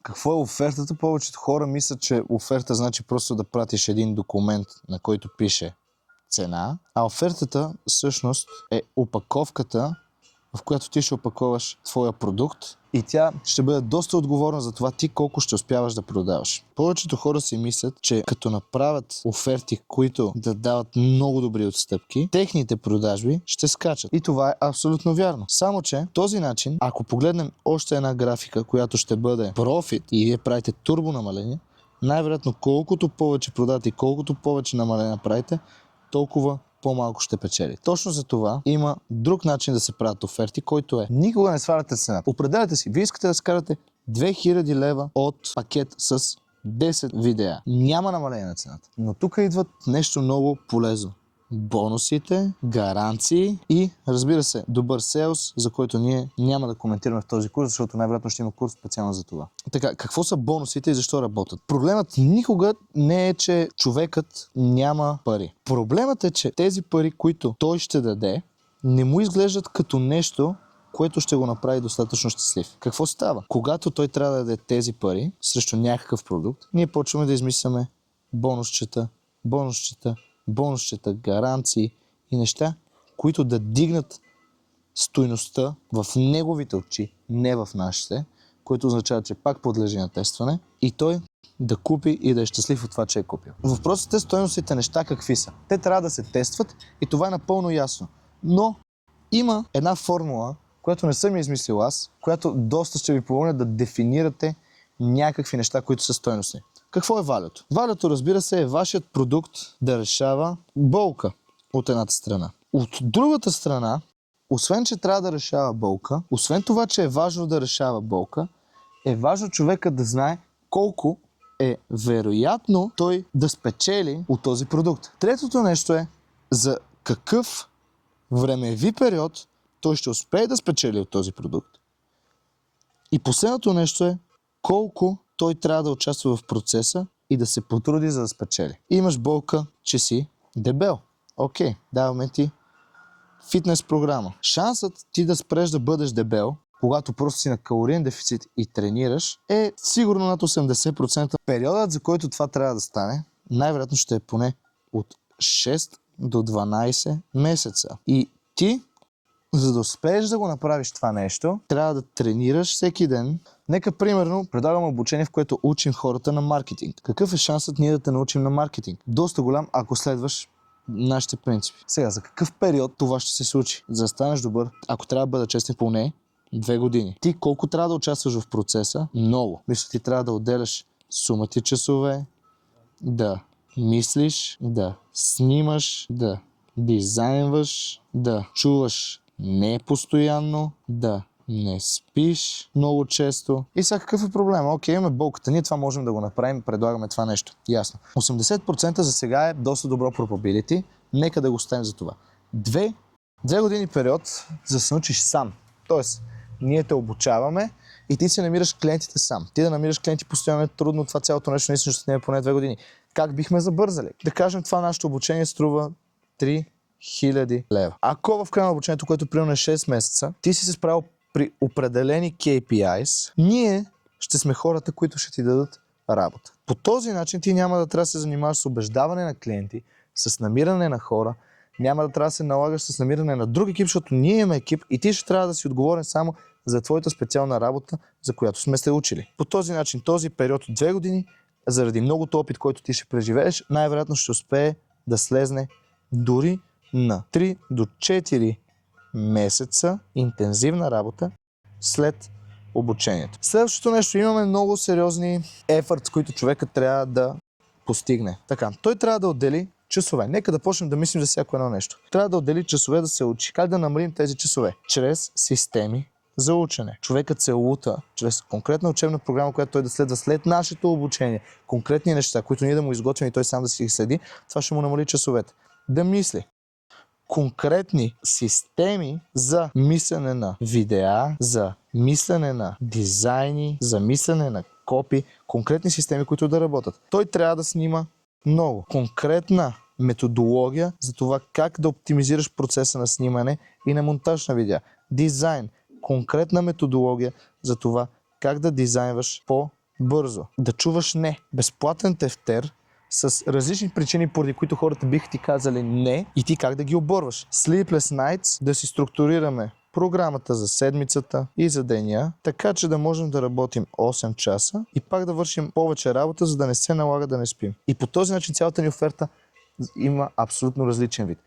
Какво е офертата? Повечето хора мислят, че оферта значи просто да пратиш един документ, на който пише цена, а офертата всъщност е опаковката, в която ти ще опаковаш твоя продукт и тя ще бъде доста отговорна за това ти колко ще успяваш да продаваш. Повечето хора си мислят, че като направят оферти, които да дават много добри отстъпки, техните продажби ще скачат. И това е абсолютно вярно. Само че този начин, ако погледнем още една графика, която ще бъде профит и вие правите турбо намаление, най-вероятно колкото повече продавате и колкото повече намаление правите, толкова по-малко ще печели. Точно за това има друг начин да се правят оферти, който е никога не сваляте цената. Определяте си, вие искате да скарате 2000 лева от пакет с 10 видеа. Няма намаление на цената. Но тук идват нещо много полезно. Бонусите, гаранции и, разбира се, добър селс, за който ние няма да коментираме в този курс, защото най-вероятно ще има курс специално за това. Така, какво са бонусите и защо работят? Проблемът никога не е, че човекът няма пари. Проблемът е, че тези пари, които той ще даде, не му изглеждат като нещо, което ще го направи достатъчно щастлив. Какво става? Когато той трябва да даде тези пари срещу някакъв продукт, ние почваме да измисляме бонусчета, гаранции и неща, които да дигнат стойността в неговите очи, не в нашите, което означава, че пак подлежи на тестване и той да купи и да е щастлив от това, че е купил. Въпросът е стойностите неща какви са. Те трябва да се тестват и това е напълно ясно. Но има една формула, която не съм измислил аз, която доста ще ви помогне да дефинирате някакви неща, които са стойностни. Какво е валюто? Валюто, разбира се, е вашият продукт да решава болка от едната страна. От другата страна, освен че трябва да решава болка, освен това, че е важно да решава болка, е важно човека да знае колко е вероятно той да спечели от този продукт. Третото нещо е за какъв времеви период той ще успее да спечели от този продукт. И последното нещо е колко той трябва да участва в процеса и да се потруди, за да спечели. Имаш болка, че си дебел. Окей, даваме ти фитнес програма. Шансът ти да спреш да бъдеш дебел, когато просто си на калориен дефицит и тренираш, е сигурно над 80%. Периодът, за който това трябва да стане, най-вероятно ще е поне от 6 до 12 месеца. И ти, за да успееш да го направиш това нещо, трябва да тренираш всеки ден. Нека, примерно, предлагам обучение, в което учим хората на маркетинг. Какъв е шансът ние да те научим на маркетинг? Доста голям, ако следваш нашите принципи. Сега, за какъв период това ще се случи? За да станеш добър, ако трябва да бъда честен, поне 2 години. Ти колко трябва да участваш в процеса? Много. Мисля, ти трябва да отделяш сума ти часове, да мислиш, да снимаш, да дизайнваш, да чуваш не постоянно, да не спиш много често. И сега какъв е проблема? Окей, имаме болката, ние това можем да го направим, предлагаме това нещо. Ясно. 80% за сега е доста добро probability, нека да го оставим за това. 2 години период, за да се научиш сам. Тоест, ние те обучаваме и ти си намираш клиентите сам. Ти да намираш клиенти постоянно е трудно, това цялото нещо наистина ще снеме поне 2 години. Как бихме забързали? Да кажем, това нашето обучение струва 3000 лева. Ако в края на обучението, което примерно е 6 месеца, ти си се справил при определени KPIs, ние ще сме хората, които ще ти дадат работа. По този начин ти няма да трябва да се занимаваш с убеждаване на клиенти, с намиране на хора, няма да трябва да се налагаш с намиране на друг екип, защото ние имаме екип и ти ще трябва да си отговорен само за твоята специална работа, за която сме се учили. По този начин, този период от 2 години, заради многото опит, който ти ще преживееш, най-вероятно ще успее да слезне дори на 3 до 4 месеца интензивна работа след обучението. Следващото нещо, имаме много сериозни ефорт, които човека трябва да постигне. Така, той трябва да отдели часове. Нека да почнем да мислим за всяко едно нещо. Трябва да отдели часове да се учи. Как да намалим тези часове? Чрез системи за учене. Човекът се лута чрез конкретна учебна програма, която той да следва след нашето обучение. Конкретни неща, които ние да му изготвим и той сам да си ги следи, това ще му намали часовете. Да мисли. Конкретни системи за мислене на видеа, за мислене на дизайни, за мислене на копи, конкретни системи, които да работят. Той трябва да снима много. Конкретна методология за това как да оптимизираш процеса на снимане и на монтаж на видеа. Дизайн. Конкретна методология за това как да дизайнваш по бързо. Да чуваш не. Безплатен тефтер с различни причини, поради които хората биха ти казали не и ти как да ги оборваш. Sleepless Nights, да си структурираме програмата за седмицата и за деня, така че да можем да работим 8 часа и пак да вършим повече работа, за да не се налага да не спим. И по този начин цялата ни оферта има абсолютно различен вид.